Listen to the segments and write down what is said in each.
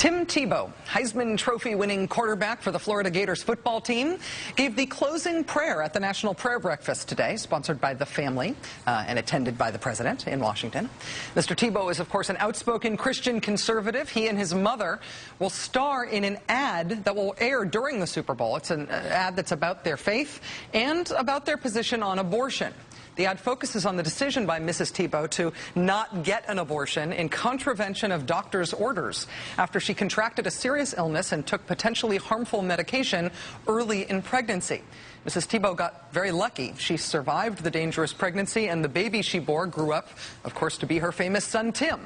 Tim Tebow, Heisman Trophy-winning quarterback for the Florida Gators football team, gave the closing prayer at the National Prayer Breakfast today, sponsored by the family and attended by the president in Washington. Mr. Tebow is, of course, an outspoken Christian conservative. He and his mother will star in an ad that will air during the Super Bowl. It's an ad that's about their faith and about their position on abortion. The ad focuses on the decision by Mrs. Tebow to not get an abortion in contravention of doctors' orders after she contracted a serious illness and took potentially harmful medication early in pregnancy. Mrs. Tebow got very lucky. She survived the dangerous pregnancy, and the baby she bore grew up, of course, to be her famous son, Tim.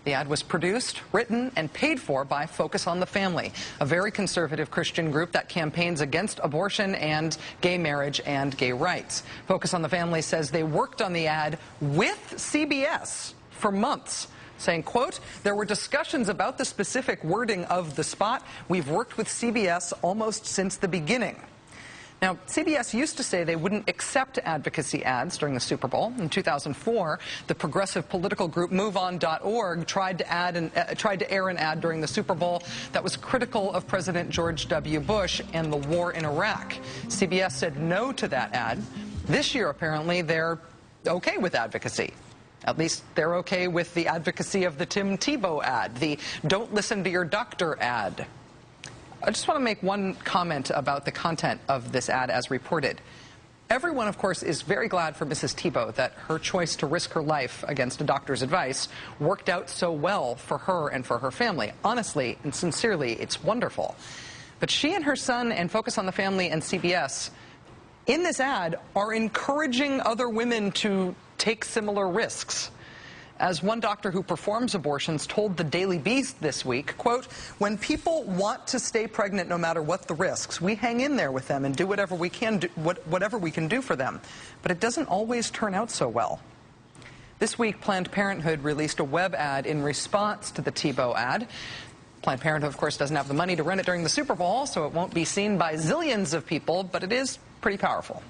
The ad was produced, written, and paid for by Focus on the Family, a very conservative Christian group that campaigns against abortion and gay marriage and gay rights. Focus on the Family says they worked on the ad with CBS for months, saying, quote, "There were discussions about the specific wording of the spot. We've worked with CBS almost since the beginning." Now, CBS used to say they wouldn't accept advocacy ads during the Super Bowl. In 2004, the progressive political group MoveOn.org tried to air an ad during the Super Bowl that was critical of President George W. Bush and the war in Iraq. CBS said no to that ad. This year, apparently, they're okay with advocacy. At least they're okay with the advocacy of the Tim Tebow ad, the "Don't Listen to Your Doctor" ad. I just want to make one comment about the content of this ad as reported. Everyone, of course, is very glad for Mrs. Tebow that her choice to risk her life against a doctor's advice worked out so well for her and for her family. Honestly and sincerely, it's wonderful. But she and her son and Focus on the Family and CBS, in this ad, are encouraging other women to take similar risks. As one doctor who performs abortions told the Daily Beast this week, quote, "When people want to stay pregnant no matter what the risks, we hang in there with them and do whatever we can do for them. But it doesn't always turn out so well." This week, Planned Parenthood released a web ad in response to the Tebow ad. Planned Parenthood, of course, doesn't have the money to run it during the Super Bowl, so it won't be seen by zillions of people, but it is pretty powerful.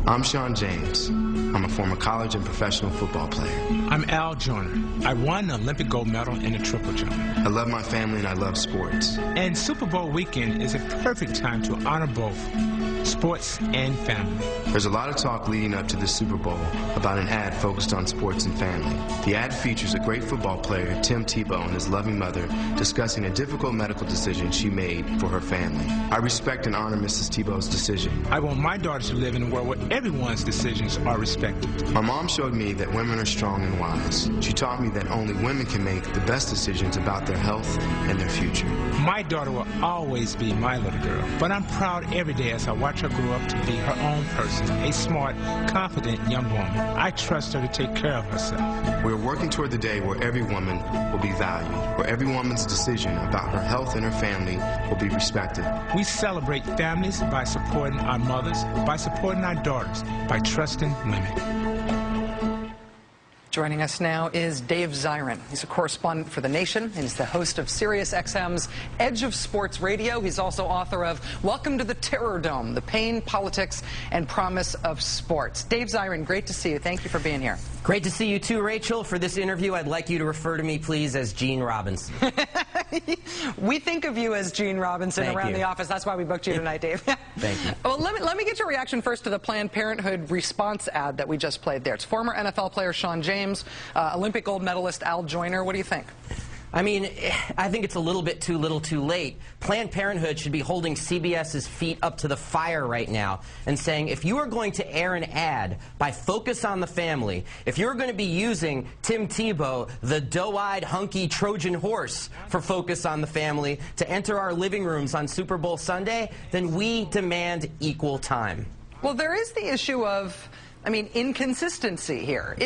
I'm Sean James. I'm a former college and professional football player. I'm Al Joyner. I won the Olympic gold medal in the triple jump. I love my family and I love sports. And Super Bowl weekend is a perfect time to honor both sports and family. There's a lot of talk leading up to the Super Bowl about an ad focused on sports and family. The ad features a great football player, Tim Tebow, and his loving mother discussing a difficult medical decision she made for her family. I respect and honor Mrs. Tebow's decision. I want my daughter to live in a world where everyone's decisions are respected. My mom showed me that women are strong and wise. She taught me that only women can make the best decisions about their health and their future. My daughter will always be my little girl, but I'm proud every day as I watch her grow up to be her own person, a smart, confident young woman. I trust her to take care of herself. We're working toward the day where every woman will be valued, where every woman's decision about her health and her family will be respected. We celebrate families by supporting our mothers, by supporting our daughters, by trusting women. Joining us now is Dave Zirin. He's a correspondent for The Nation, and he's the host of SiriusXM's Edge of Sports Radio. He's also author of Welcome to the Terror Dome, The Pain, Politics, and Promise of Sports. Dave Zirin, great to see you. Thank you for being here. Great to see you too, Rachel. For this interview, I'd like you to refer to me, please, as Gene Robinson. We think of you as Gene Robinson around the office. That's why we booked you tonight, Dave. Thank you. Well, let me get your reaction first to the Planned Parenthood response ad that we just played there. It's former NFL player Sean James, Olympic gold medalist Al Joyner. What do you think? I mean, I think it's a little bit too little too late. Planned Parenthood should be holding CBS's feet up to the fire right now and saying, if you are going to air an ad by Focus on the Family, if you're going to be using Tim Tebow, the doe-eyed, hunky Trojan horse for Focus on the Family, to enter our living rooms on Super Bowl Sunday, then we demand equal time. Well, there is the issue of, I mean, inconsistency here.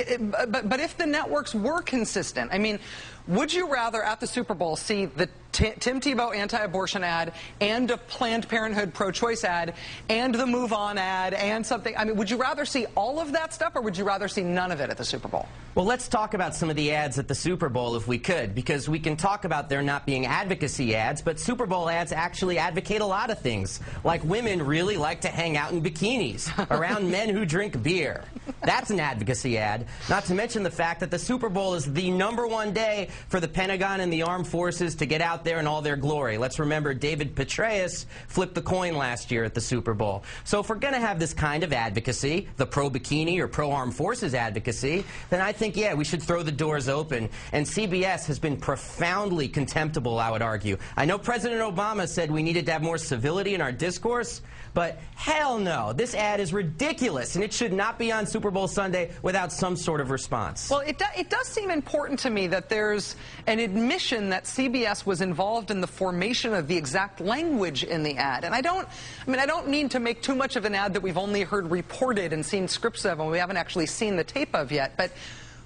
But if the networks were consistent, I mean, would you rather at the Super Bowl see the Tim Tebow anti-abortion ad and a Planned Parenthood pro-choice ad and the Move On ad and something. I mean, would you rather see all of that stuff or would you rather see none of it at the Super Bowl? Well, let's talk about some of the ads at the Super Bowl if we could, because we can talk about there not being advocacy ads, but Super Bowl ads actually advocate a lot of things. Like women really like to hang out in bikinis around men who drink beer. That's an advocacy ad. Not to mention the fact that the Super Bowl is the #1 day for the Pentagon and the armed forces to get out there in all their glory. Let's remember David Petraeus flipped the coin last year at the Super Bowl. So if we're going to have this kind of advocacy, the pro-bikini or pro-armed forces advocacy, then I think, yeah, we should throw the doors open. And CBS has been profoundly contemptible, I would argue. I know President Obama said we needed to have more civility in our discourse, but hell no. This ad is ridiculous, and it should not be on Super Bowl Sunday without some sort of response. Well, it does seem important to me that there's an admission that CBS was involved in the formation of the exact language in the ad. And I don't mean to make too much of an ad that we've only heard reported and seen scripts of and we haven't actually seen the tape of yet, but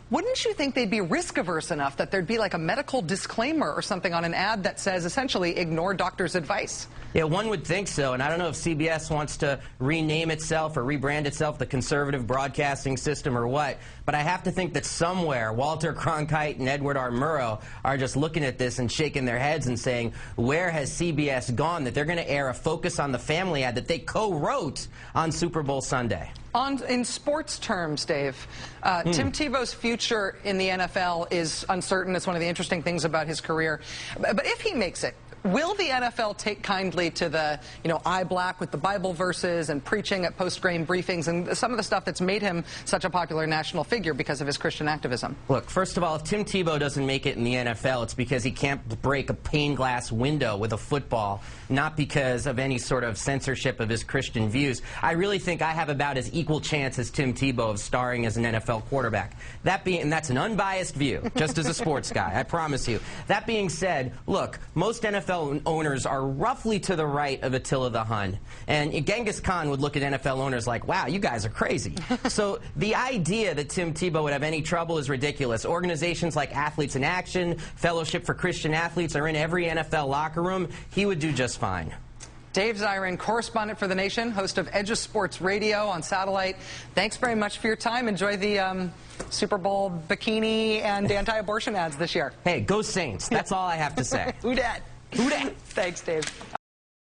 wouldn't you think they'd be risk-averse enough that there'd be like a medical disclaimer or something on an ad that says essentially ignore doctor's advice? Yeah, one would think so, and I don't know if CBS wants to rename itself or rebrand itself the conservative broadcasting system or what, but I have to think that somewhere Walter Cronkite and Edward R. Murrow are just looking at this and shaking their heads and saying, where has CBS gone that they're going to air a Focus on the Family ad that they co-wrote on Super Bowl Sunday? In sports terms, Dave, Tim Tebow's future in the NFL is uncertain. It's one of the interesting things about his career. But if he makes it, will the NFL take kindly to the, eye black with the Bible verses and preaching at post-game briefings and some of the stuff that's made him such a popular national figure because of his Christian activism? Look, first of all, if Tim Tebow doesn't make it in the NFL, it's because he can't break a pane glass window with a football, not because of any sort of censorship of his Christian views. I really think I have about as equal chance as Tim Tebow of starring as an NFL quarterback. And that's an unbiased view, just as a sports guy, I promise you. That being said, look, most NFL owners are roughly to the right of Attila the Hun. And Genghis Khan would look at NFL owners like, wow, you guys are crazy. So the idea that Tim Tebow would have any trouble is ridiculous. Organizations like Athletes in Action, Fellowship for Christian Athletes are in every NFL locker room. He would do just fine. Dave Zirin, correspondent for The Nation, host of Edge of Sports Radio on satellite. Thanks very much for your time. Enjoy the Super Bowl bikini and anti-abortion ads this year. Hey, go Saints. That's all I have to say. Who dat? Who dat? Thanks, Dave.